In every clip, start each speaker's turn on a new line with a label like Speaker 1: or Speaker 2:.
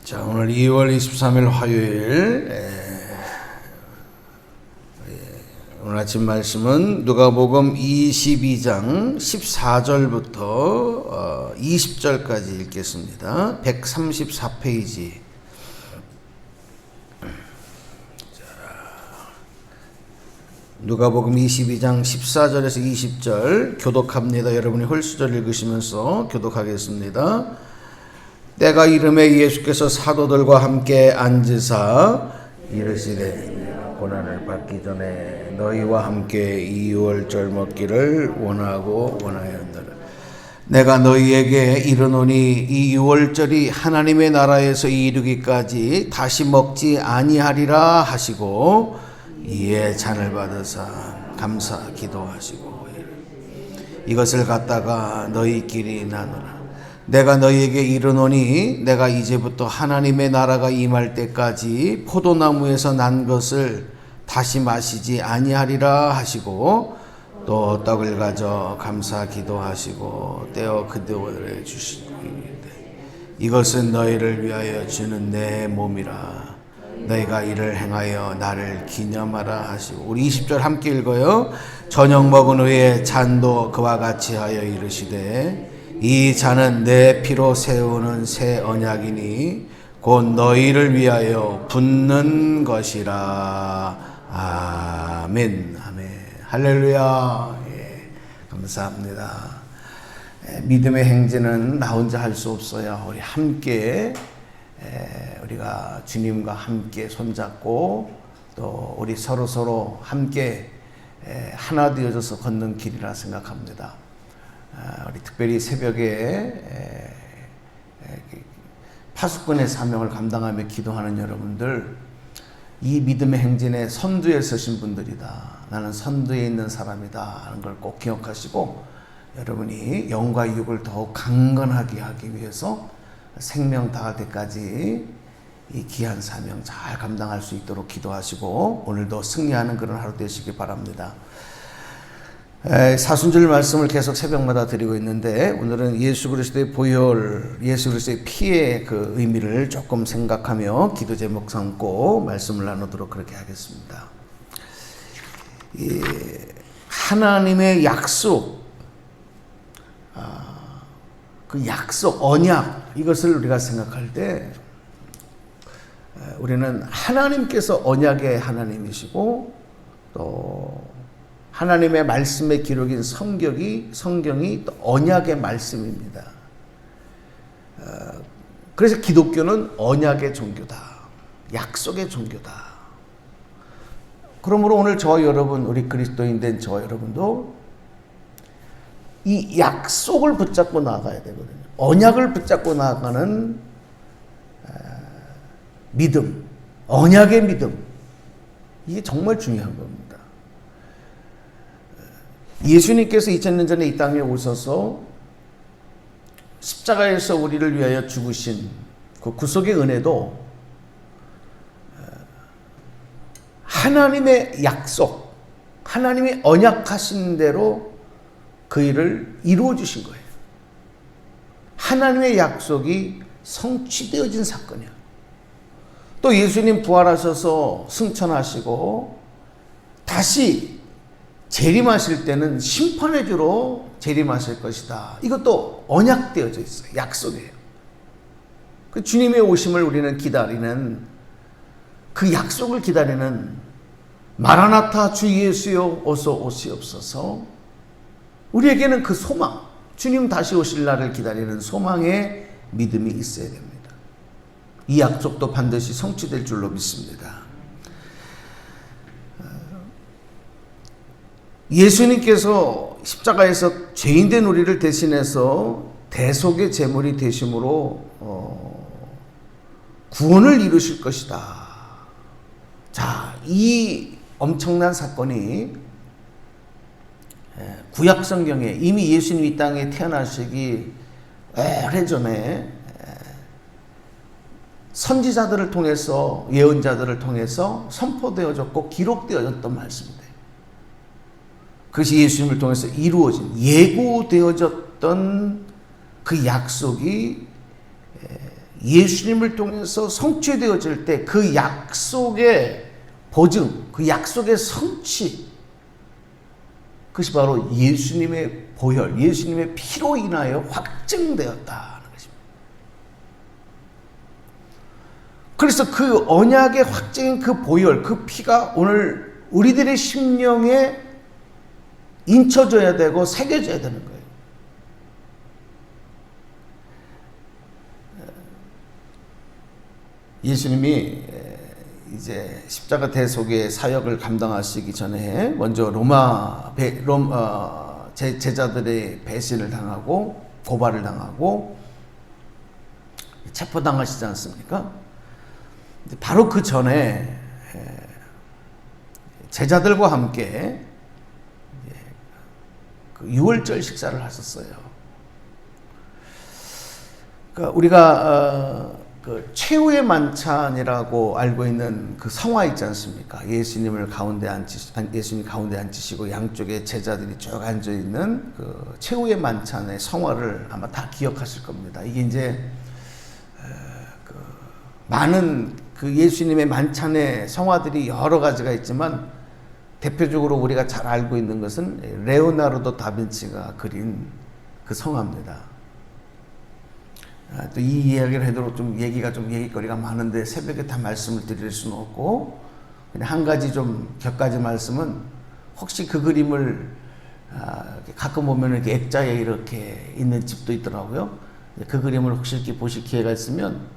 Speaker 1: 자, 오늘 2월 23일 화요일 오늘 아침 말씀은 누가복음 22장 14절부터 20절까지 읽겠습니다. 134페이지. 누가복음 22장 14절에서 20절 교독합니다. 여러분이 홀수절 읽으시면서 교독하겠습니다. 때가 이름에 예수께서 사도들과 함께 앉으사 이르시되 고난을 받기 전에 너희와 함께 이 유월절 먹기를 원하였노라. 내가 너희에게 이르노니 이 유월절이 하나님의 나라에서 이르기까지 다시 먹지 아니하리라 하시고 이에 잔을 받으사 감사 기도하시고 이것을 갖다가 너희끼리 나누라. 내가 너희에게 이르노니 내가 이제부터 하나님의 나라가 임할 때까지 포도나무에서 난 것을 다시 마시지 아니하리라 하시고 또 떡을 가져 감사 기도하시고 떼어 그들에게 주시되 이것은 너희를 위하여 주는 내 몸이라. 너희가 이를 행하여 나를 기념하라 하시고. 우리 20절 함께 읽어요. 저녁 먹은 후에 잔도 그와 같이 하여 이르시되 이 잔은 내 피로 세우는 새 언약이니 곧 너희를 위하여 붓는 것이라. 아멘. 아멘. 할렐루야. 예, 감사합니다. 믿음의 행진은 나 혼자 할 수 없어요. 우리 함께 우리가 주님과 함께 손잡고 또 우리 서로 함께 하나 되어져서 걷는 길이라 생각합니다. 우리 특별히 새벽에 파수꾼의 사명을 감당하며 기도하는 여러분들, 이 믿음의 행진에 선두에 서신 분들이다. 나는 선두에 있는 사람이다 하는 걸 꼭 기억하시고 여러분이 영과 육을 더욱 강건하게 하기 위해서 생명 다할 때까지 이 귀한 사명 잘 감당할 수 있도록 기도하시고 오늘도 승리하는 그런 하루 되시기 바랍니다. 사순절 말씀을 계속 새벽마다 드리고 있는데 오늘은 예수 그리스도의 보혈, 예수 그리스도의 피의 그 의미를 조금 생각하며 기도 제목 삼고 말씀을 나누도록 그렇게 하겠습니다. 하나님의 약속, 그 약속, 언약, 이것을 우리가 생각할 때 우리는 하나님께서 언약의 하나님이시고 또 하나님의 말씀의 기록인 성경이 또 언약의 말씀입니다. 그래서 기독교는 언약의 종교다. 약속의 종교다. 그러므로 오늘 저와 여러분, 우리 그리스도인 된 저와 여러분도 이 약속을 붙잡고 나아가야 되거든요. 언약을 붙잡고 나아가는 믿음, 언약의 믿음, 이게 정말 중요한 겁니다. 예수님께서 2000년 전에 이 땅에 오셔서 십자가에서 우리를 위하여 죽으신 그 구속의 은혜도 하나님의 약속, 하나님이 언약하신 대로 그 일을 이루어 주신 거예요. 하나님의 약속이 성취되어진 사건이야. 또 예수님 부활하셔서 승천하시고 다시 재림하실 때는 심판의 주로 재림하실 것이다. 이것도 언약되어져 있어요. 약속이에요. 그 주님의 오심을 우리는 기다리는, 그 약속을 기다리는 마라나타 주 예수여 어서 오시옵소서. 우리에게는 그 소망, 주님 다시 오실 날을 기다리는 소망의 믿음이 있어야 됩니다. 이 약속도 반드시 성취될 줄로 믿습니다. 예수님께서 십자가에서 죄인된 우리를 대신해서 대속의 제물이 되심으로 구원을 이루실 것이다. 자, 이 엄청난 사건이 구약 성경에 이미 예수님 이 땅에 태어나시기 오래전에 선지자들을 통해서, 예언자들을 통해서 선포되어졌고 기록되어졌던 말씀입니다. 그것이 예수님을 통해서 이루어진, 예고되어졌던 그 약속이 예수님을 통해서 성취되어질 때 그 약속의 보증, 그 약속의 성취, 그것이 바로 예수님의 보혈, 예수님의 피로 인하여 확증되었다는 것입니다. 그래서 그 언약의 확증인 그 보혈, 그 피가 오늘 우리들의 심령에 인쳐져야 되고 새겨져야 되는 거예요. 예수님이 이제 십자가 대속의 사역을 감당하시기 전에 먼저 제자들의 배신을 당하고 고발을 당하고 체포당하시지 않습니까? 바로 그 전에 제자들과 함께 그 유월절 식사를 하셨어요. 그러니까 우리가 그 최후의 만찬이라고 알고 있는 그 성화 있지 않습니까? 예수님 가운데 앉히시고 양쪽에 제자들이 쭉 앉아 있는 그 최후의 만찬의 성화를 아마 다 기억하실 겁니다. 이게 이제 그 많은 그 예수님의 만찬의 성화들이 여러 가지가 있지만 대표적으로 우리가 잘 알고 있는 것은 레오나르도 다빈치가 그린 그 성화입니다. 또 이 이야기를 해도 좀 얘기거리가 많은데 새벽에 다 말씀을 드릴 수는 없고, 그냥 한 가지 좀 격가지 말씀은, 혹시 그 그림을 가끔 보면 이렇게 액자에 이렇게 있는 집도 있더라고요. 그 그림을 혹시 이렇게 보실 기회가 있으면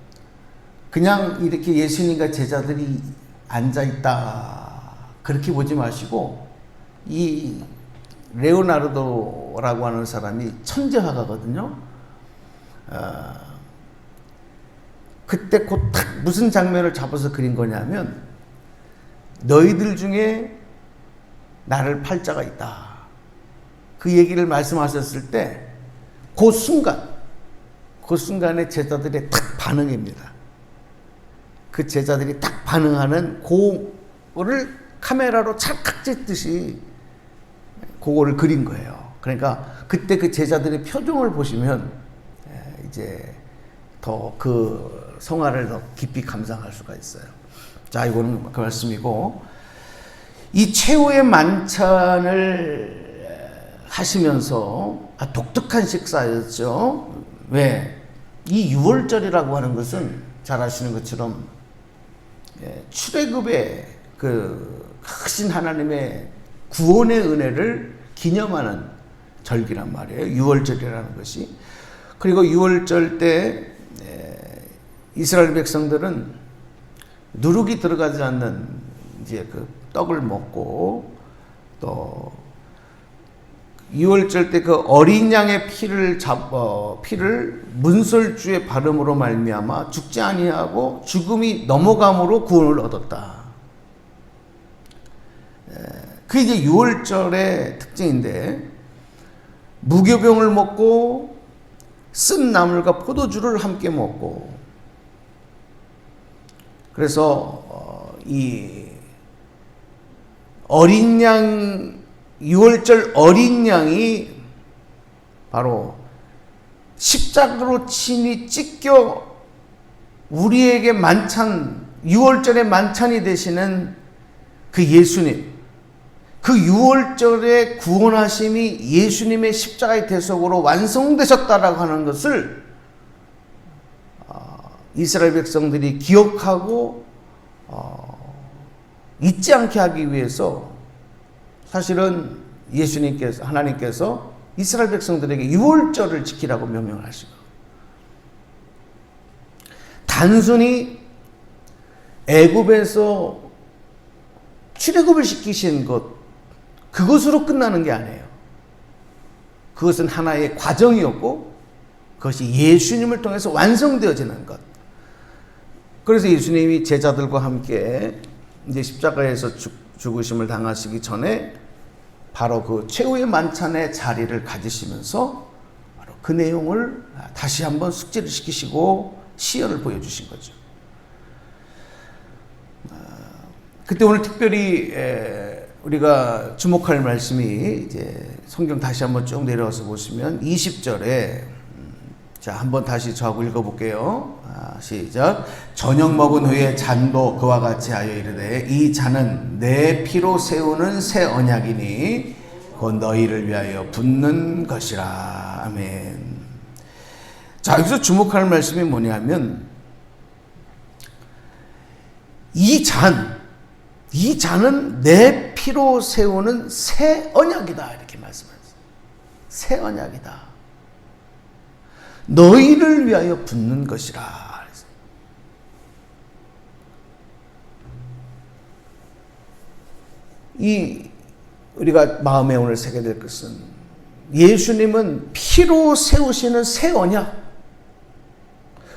Speaker 1: 그냥 이렇게 예수님과 제자들이 앉아 있다 그렇게 보지 마시고, 이 레오나르도라고 하는 사람이 천재화가거든요. 그때 곧 딱 무슨 장면을 잡아서 그린 거냐면, 너희들 중에 나를 팔자가 있다, 그 얘기를 말씀하셨을 때 그 순간에 제자들의 딱 반응입니다. 그 제자들이 딱 반응하는 그거를 카메라로 찰칵 찍듯이 그거를 그린 거예요. 그러니까 그때 그 제자들의 표정을 보시면 이제 더 그 성화를 더 깊이 감상할 수가 있어요. 자, 이거는 그 말씀이고, 이 최후의 만찬을 하시면서 독특한 식사였죠. 왜? 이 유월절이라고 하는 것은 잘 아시는 것처럼 출애굽의 그 크신 하나님의 구원의 은혜를 기념하는 절기란 말이에요. 유월절이라는 것이. 그리고 유월절 때 이스라엘 백성들은 누룩이 들어가지 않는 이제 그 떡을 먹고, 또 유월절 때 그 어린 양의 피를 문설주의 발음으로 말미암아 죽지 아니하고 죽음이 넘어감으로 구원을 얻었다. 그게 이제 유월절의 특징인데, 무교병을 먹고 쓴 나물과 포도주를 함께 먹고, 그래서 이 어린 양, 유월절 어린 양이 바로 십자가로 친히 찢겨 우리에게 만찬, 유월절의 만찬이 되시는 그 예수님, 그 유월절의 구원하심이 예수님의 십자가의 대속으로 완성되셨다라고 하는 것을 이스라엘 백성들이 기억하고 잊지 않게 하기 위해서 사실은 하나님께서 이스라엘 백성들에게 유월절을 지키라고 명령을 하시고, 단순히 애굽에서 출애굽을 시키신 것, 그것으로 끝나는 게 아니에요. 그것은 하나의 과정이었고, 그것이 예수님을 통해서 완성되어지는 것. 그래서 예수님이 제자들과 함께 이제 십자가에서 죽으심을 당하시기 전에 바로 그 최후의 만찬의 자리를 가지시면서 바로 그 내용을 다시 한번 숙지를 시키시고 시연을 보여주신 거죠. 그때 오늘 특별히 우리가 주목할 말씀이, 이제 성경 다시 한번 쭉 내려와서 보시면 20절에 자, 한번 다시 저하고 읽어볼게요. 시작. 저녁 먹은 후에 잔도 그와 같이 하여 이르되 이 잔은 내 피로 세우는 새 언약이니 곧 너희를 위하여 붓는 것이라. 아멘. 자, 여기서 주목할 말씀이 뭐냐면 이 잔은 내 피로 세우는 새 언약이다, 이렇게 말씀하셨어요. 새 언약이다. 너희를 위하여 붓는 것이라. 우리가 마음에 오늘 새게 될 것은 예수님은 피로 세우시는 새 언약,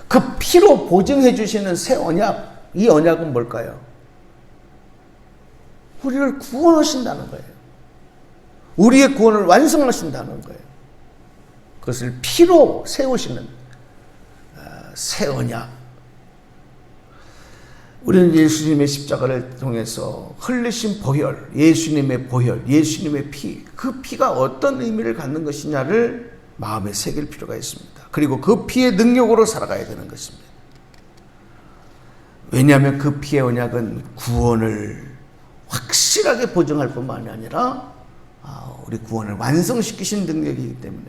Speaker 1: 그 피로 보증해 주시는 새 언약, 이 언약은 뭘까요? 우리를 구원하신다는 거예요. 우리의 구원을 완성하신다는 거예요. 그것을 피로 세우시는 새 언약. 우리는 예수님의 십자가를 통해서 흘리신 보혈, 예수님의 보혈, 예수님의 피, 그 피가 어떤 의미를 갖는 것이냐를 마음에 새길 필요가 있습니다. 그리고 그 피의 능력으로 살아가야 되는 것입니다. 왜냐하면 그 피의 언약은 구원을 확실하게 보증할 뿐만이 아니라 우리 구원을 완성시키신 능력이기 때문에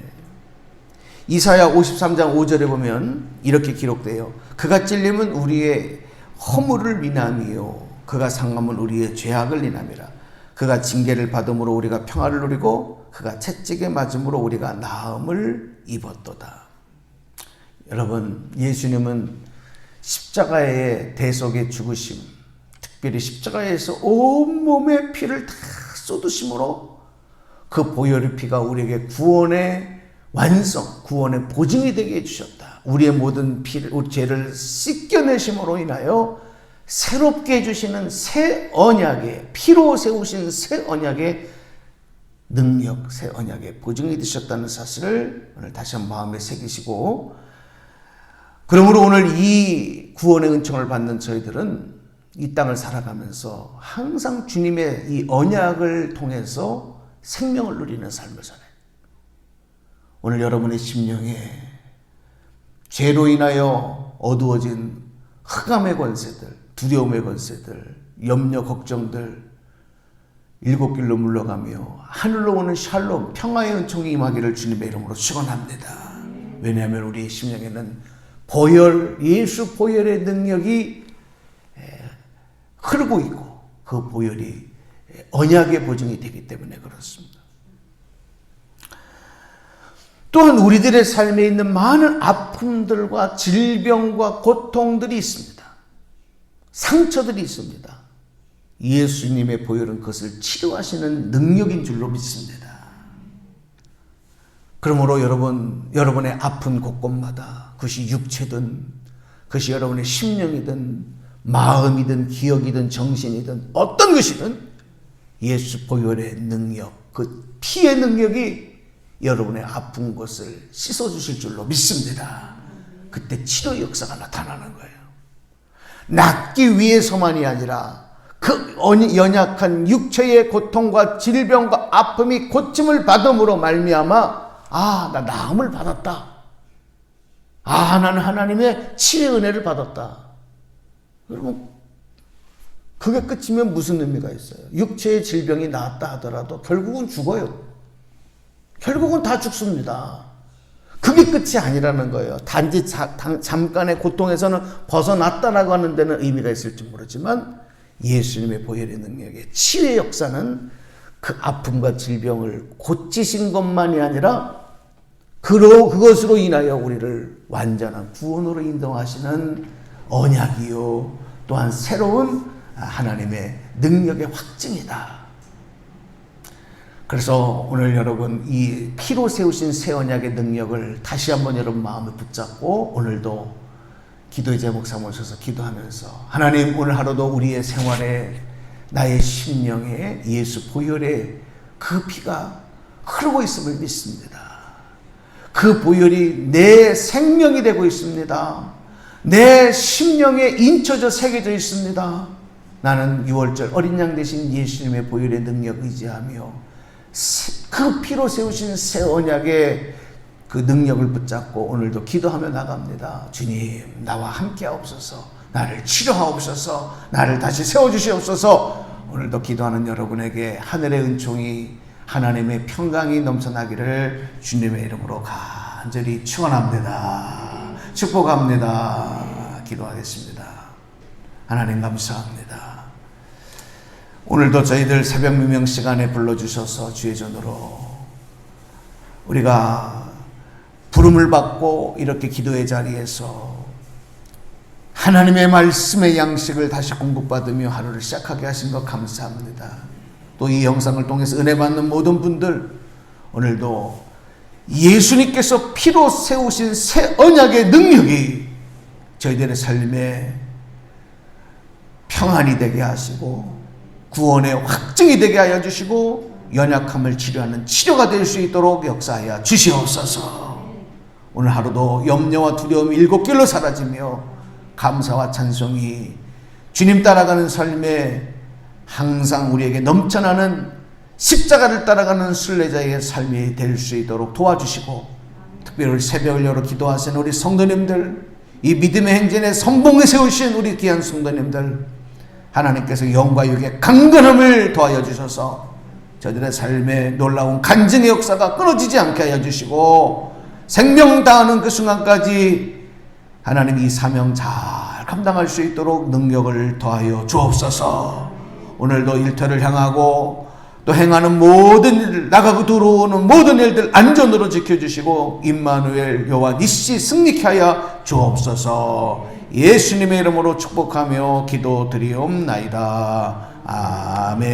Speaker 1: 이사야 53장 5절에 보면 이렇게 기록돼요. 그가 찔림은 우리의 허물을 위함이요 그가 상함은 우리의 죄악을 인함이라. 그가 징계를 받음으로 우리가 평화를 누리고 그가 채찍에 맞음으로 우리가 나음을 입었도다. 여러분, 예수님은 십자가의 대속의 죽으심, 특별히 십자가에서 온몸의 피를 다 쏟으심으로 그 보혈의 피가 우리에게 구원의 완성, 구원의 보증이 되게 해주셨다. 우리의 모든 피를, 죄를 씻겨내심으로 인하여 새롭게 해주시는 새 언약의, 피로 세우신 새 언약의 능력, 새 언약의 보증이 되셨다는 사실을 오늘 다시 한번 마음에 새기시고, 그러므로 오늘 이 구원의 은총을 받는 저희들은 이 땅을 살아가면서 항상 주님의 이 언약을 통해서 생명을 누리는 삶을 살아요. 오늘 여러분의 심령에 죄로 인하여 어두워진 흑암의 권세들, 두려움의 권세들, 염려, 걱정들 일곱 길로 물러가며 하늘로 오는 샬롬, 평화의 은총이 임하기를 주님의 이름으로 축원합니다. 왜냐하면 우리의 심령에는 보혈, 예수 보혈의 능력이 흐르고 있고 그 보혈이 언약의 보증이 되기 때문에 그렇습니다. 또한 우리들의 삶에 있는 많은 아픔들과 질병과 고통들이 있습니다. 상처들이 있습니다. 예수님의 보혈은 그것을 치료하시는 능력인 줄로 믿습니다. 그러므로 여러분의 아픈 곳곳마다 그것이 육체든 그것이 여러분의 심령이든 마음이든 기억이든 정신이든 어떤 것이든 예수 보혈의 능력, 그 피의 능력이 여러분의 아픈 것을 씻어주실 줄로 믿습니다. 그때 치료 역사가 나타나는 거예요. 낫기 위해서만이 아니라 그 연약한 육체의 고통과 질병과 아픔이 고침을 받음으로 말미암아 나 나음을 받았다. 나는 하나님의 치유의 은혜를 받았다. 여러분, 그게 끝이면 무슨 의미가 있어요? 육체의 질병이 나았다 하더라도 결국은 죽어요. 결국은 다 죽습니다. 그게 끝이 아니라는 거예요. 단지 잠깐의 고통에서는 벗어났다라고 하는 데는 의미가 있을지 모르지만 예수님의 보혈의 능력의 치유의 역사는 그 아픔과 질병을 고치신 것만이 아니라 그것으로 인하여 우리를 완전한 구원으로 인도하시는 언약이요 또한 새로운 하나님의 능력의 확증이다. 그래서 오늘 여러분 이 피로 세우신 새 언약의 능력을 다시 한번 여러분 마음에 붙잡고 오늘도 기도의 제목 삼으셔서 기도하면서 하나님, 오늘 하루도 우리의 생활에 나의 심령에 예수 보혈의 그 피가 흐르고 있음을 믿습니다. 그 보혈이 내 생명이 되고 있습니다. 내 심령에 인쳐져 새겨져 있습니다. 나는 6월절 어린 양 대신 예수님의 보혈의 능력 의지하며 그 피로 세우신 새 언약의 그 능력을 붙잡고 오늘도 기도하며 나갑니다. 주님, 나와 함께 하옵소서. 나를 치료하옵소서. 나를 다시 세워주시옵소서. 오늘도 기도하는 여러분에게 하늘의 은총이, 하나님의 평강이 넘쳐나기를 주님의 이름으로 간절히 축원합니다. 축복합니다. 기도하겠습니다. 하나님 감사합니다. 오늘도 저희들 새벽 미명 시간에 불러주셔서 주의 전으로 우리가 부름을 받고 이렇게 기도의 자리에서 하나님의 말씀의 양식을 다시 공급받으며 하루를 시작하게 하신 것 감사합니다. 또 이 영상을 통해서 은혜 받는 모든 분들, 오늘도 예수님께서 피로 세우신 새 언약의 능력이 저희들의 삶에 평안이 되게 하시고 구원의 확증이 되게 하여 주시고 연약함을 치료하는 치료가 될 수 있도록 역사하여 주시옵소서. 오늘 하루도 염려와 두려움이 일곱 길로 사라지며 감사와 찬송이 주님 따라가는 삶에 항상 우리에게 넘쳐나는 십자가를 따라가는 순례자의 삶이 될 수 있도록 도와주시고, 특별히 새벽을 열어 기도하시는 우리 성도님들, 이 믿음의 행진에 선봉에 세우신 우리 귀한 성도님들, 하나님께서 영과 육의 강건함을 더하여 주셔서 저들의 삶에 놀라운 간증의 역사가 끊어지지 않게 하여 주시고, 생명 다하는 그 순간까지 하나님 이 사명 잘 감당할 수 있도록 능력을 더하여 주옵소서. 오늘도 일터를 향하고 또 행하는 모든 일, 나가고 들어오는 모든 일들 안전으로 지켜주시고 임마누엘 여호와 니시 승리케 하여 주옵소서. 예수님의 이름으로 축복하며 기도드리옵나이다. 아멘.